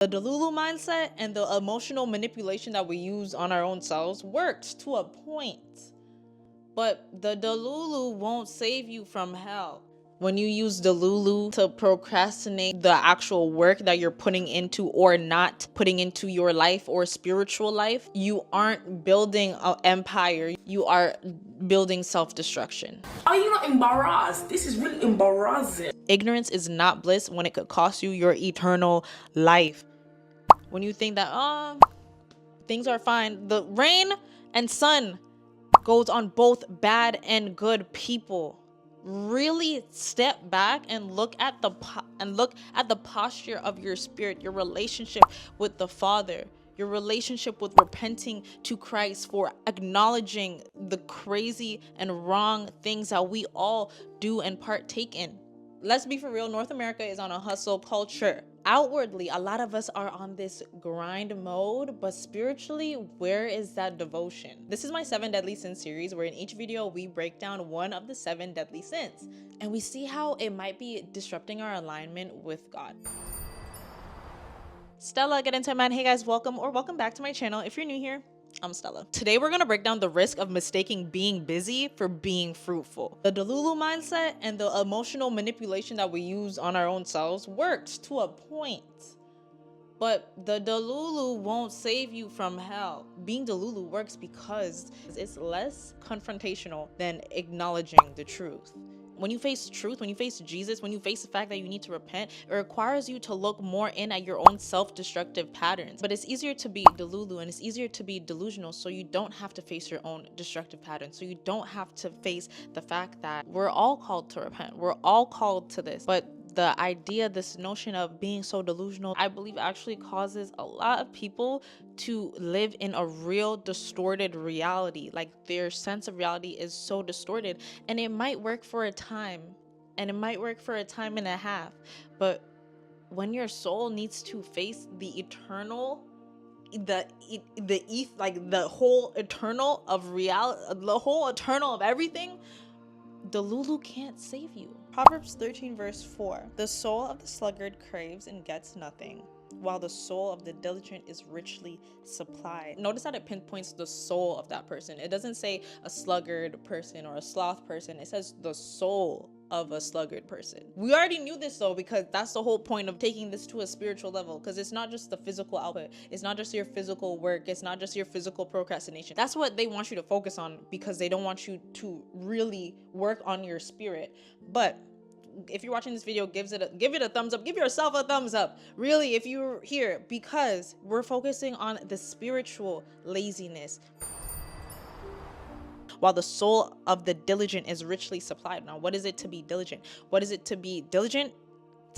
The Delulu mindset and the emotional manipulation that we use on our own selves works to a point, but the Delulu won't save you from hell. When you use Delulu to procrastinate the actual work that you're putting into or not putting into your life or spiritual life, you aren't building an empire. You are building self-destruction. Are you not embarrassed? This is really embarrassing. Ignorance is not bliss when it could cost you your eternal life. When you think that, things are fine, the rain and sun goes on both bad and good people. Really step back and look at the posture of your spirit, your relationship with the Father, your relationship with repenting to Christ for acknowledging the crazy and wrong things that we all do and partake in. Let's be for real, North America is on a hustle culture. Outwardly, a lot of us are on this grind mode, but spiritually, where is that devotion? This is my 7 deadly sins series, where in each video we break down one of the 7 deadly sins and we see how it might be disrupting our alignment with God. Stella, get into it, man. Hey guys, welcome back to my channel. If you're new here, I'm Stella. Today we're gonna break down the risk of mistaking being busy for being fruitful. The Delulu mindset and the emotional manipulation that we use on our own selves works to a point, but the Delulu won't save you from hell. Being Delulu works because it's less confrontational than acknowledging the truth. When you face truth, when you face Jesus, when you face the fact that you need to repent, it requires you to look more in at your own self-destructive patterns. But it's easier to be Delulu and it's easier to be delusional, so you don't have to face your own destructive patterns. So you don't have to face the fact that we're all called to repent. We're all called to this. But the idea, this notion of being so delusional, I believe actually causes a lot of people to live in a real distorted reality. Like their sense of reality is so distorted, and it might work for a time and it might work for a time and a half, but when your soul needs to face the eternal, the whole eternal of reality, the whole eternal of everything, Delulu can't save you. Proverbs 13 verse 4. The soul of the sluggard craves and gets nothing, while the soul of the diligent is richly supplied. Notice that it pinpoints the soul of that person. It doesn't say a sluggard person or a sloth person. It says the soul of a sluggard person. We already knew this though, because that's the whole point of taking this to a spiritual level, because it's not just the physical output, it's not just your physical work, it's not just your physical procrastination. That's what they want you to focus on, because they don't want you to really work on your spirit. But if you're watching this video, give it a thumbs up, give yourself a thumbs up, really, if you're here, because we're focusing on the spiritual laziness. While the soul of the diligent is richly supplied. Now, what is it to be diligent? What is it to be diligent?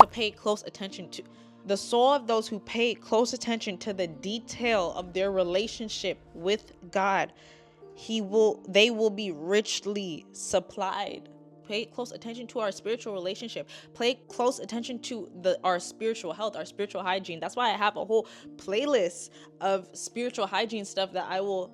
To pay close attention to. The soul of those who pay close attention to the detail of their relationship with God, they will be richly supplied. Pay close attention to our spiritual relationship. Pay close attention to our spiritual health, our spiritual hygiene. That's why I have a whole playlist of spiritual hygiene stuff that I will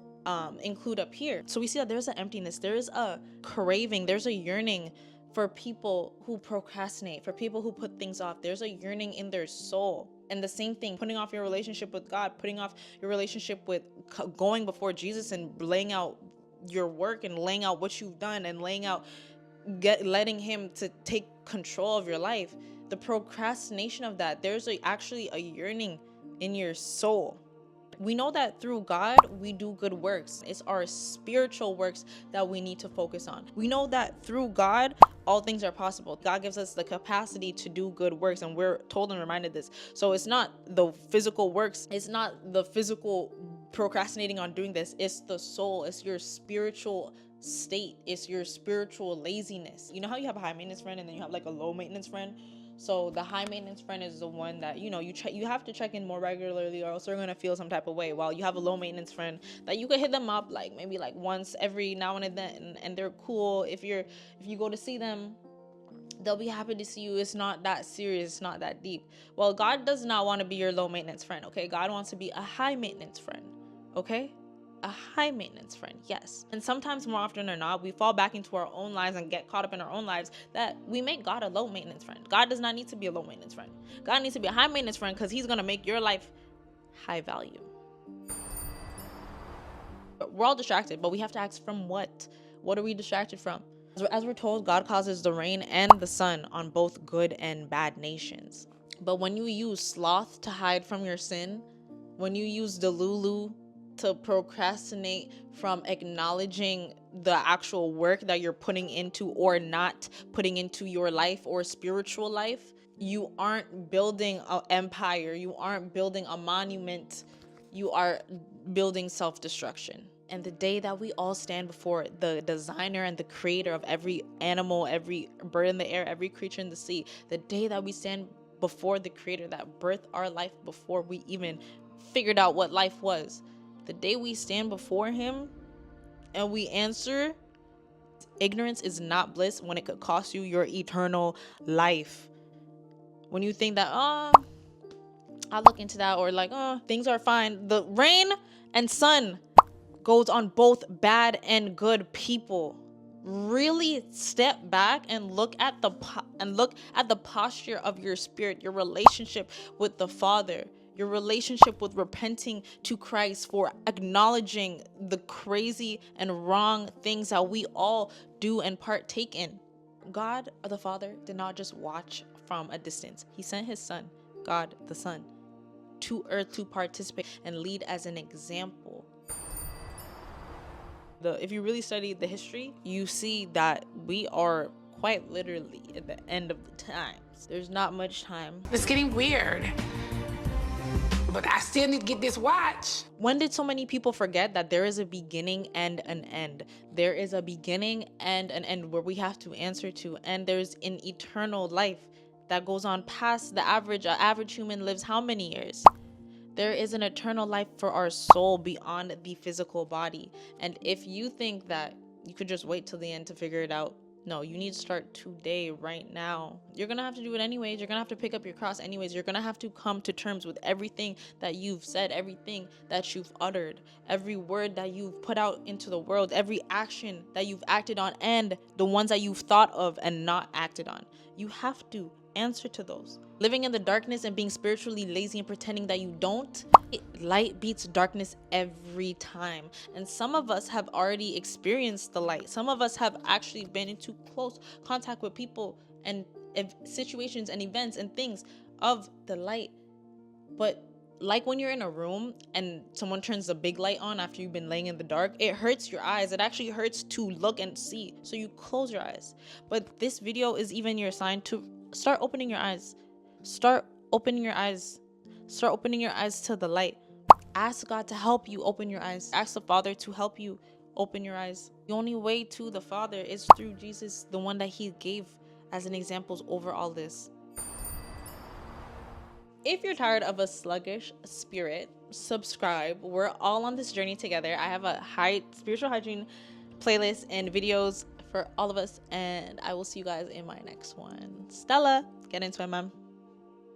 include up here. So we see that there's an emptiness, there's a craving, there's a yearning for people who procrastinate, for people who put things off. There's a yearning in their soul. And the same thing, putting off your relationship with God, putting off your relationship with going before Jesus and laying out your work and laying out what you've done and letting him to take control of your life. The procrastination of that, there's actually a yearning in your soul. We know that through God, we do good works. It's our spiritual works that we need to focus on. We know that through God, all things are possible. God gives us the capacity to do good works, and we're told and reminded this. So it's not the physical works. It's not the physical procrastinating on doing this. It's the soul. It's your spiritual state. It's your spiritual laziness. You know how you have a high maintenance friend and then you have like a low maintenance friend? So the high maintenance friend is the one that, you have to check in more regularly, or else they're gonna feel some type of way. While you have a low maintenance friend that you could hit them up like maybe like once every now and then, and they're cool. If you go to see them, they'll be happy to see you. It's not that serious, it's not that deep. Well, God does not want to be your low maintenance friend, okay? God wants to be a high maintenance friend, okay? a high maintenance friend, yes. And sometimes, more often than not, we fall back into our own lives and get caught up in our own lives that we make God a low maintenance friend. God does not need to be a low maintenance friend. God needs to be a high maintenance friend because he's going to make your life high value. We're all distracted, but we have to ask from what? What are we distracted from? As we're told, God causes the rain and the sun on both good and bad nations. But when you use sloth to hide from your sin, when you use Delulu to procrastinate from acknowledging the actual work that you're putting into or not putting into your life or spiritual life, you aren't building an empire. You aren't building a monument. You are building self-destruction. And the day that we all stand before the designer and the creator of every animal, every bird in the air, every creature in the sea, the day that we stand before the creator that birthed our life before we even figured out what life was, the day we stand before him and we answer, ignorance is not bliss when it could cost you your eternal life. When you think that, I'll look into that, or like, things are fine. The rain and sun goes on both bad and good people. Really step back and look at the posture of your spirit, your relationship with the Father, your relationship with repenting to Christ for acknowledging the crazy and wrong things that we all do and partake in. God the Father did not just watch from a distance. He sent his son, God the Son, to earth to participate and lead as an example. If you really study the history, you see that we are quite literally at the end of the times. There's not much time. It's getting weird. But I still need to get this watch. When did so many people forget that there is a beginning and an end? There is a beginning and an end where we have to answer to, and there's an eternal life that goes on past the average. An average human lives how many years? There is an eternal life for our soul beyond the physical body. And if you think that you could just wait till the end to figure it out, no, you need to start today, right now. You're gonna have to do it anyways. You're gonna have to pick up your cross anyways. You're gonna have to come to terms with everything that you've said, everything that you've uttered, every word that you've put out into the world, every action that you've acted on, and the ones that you've thought of and not acted on. You have to answer to those. Living in the darkness and being spiritually lazy and pretending that you don't, light beats darkness every time. And some of us have already experienced the light. Some of us have actually been into close contact with people and situations and events and things of the light. But like when you're in a room and someone turns the big light on after you've been laying in the dark, it hurts your eyes. It actually hurts to look and see, so you close your eyes. But this video is even your sign to start opening your eyes. Start opening your eyes. Start opening your eyes to the light. Ask God to help you open your eyes. Ask the Father to help you open your eyes. The only way to the Father is through Jesus, the one that he gave as an example over all this. If you're tired of a sluggish spirit, subscribe. We're all on this journey together. I have a spiritual hygiene playlist and videos for all of us, and I will see you guys in my next one. Stella, get into it, mom.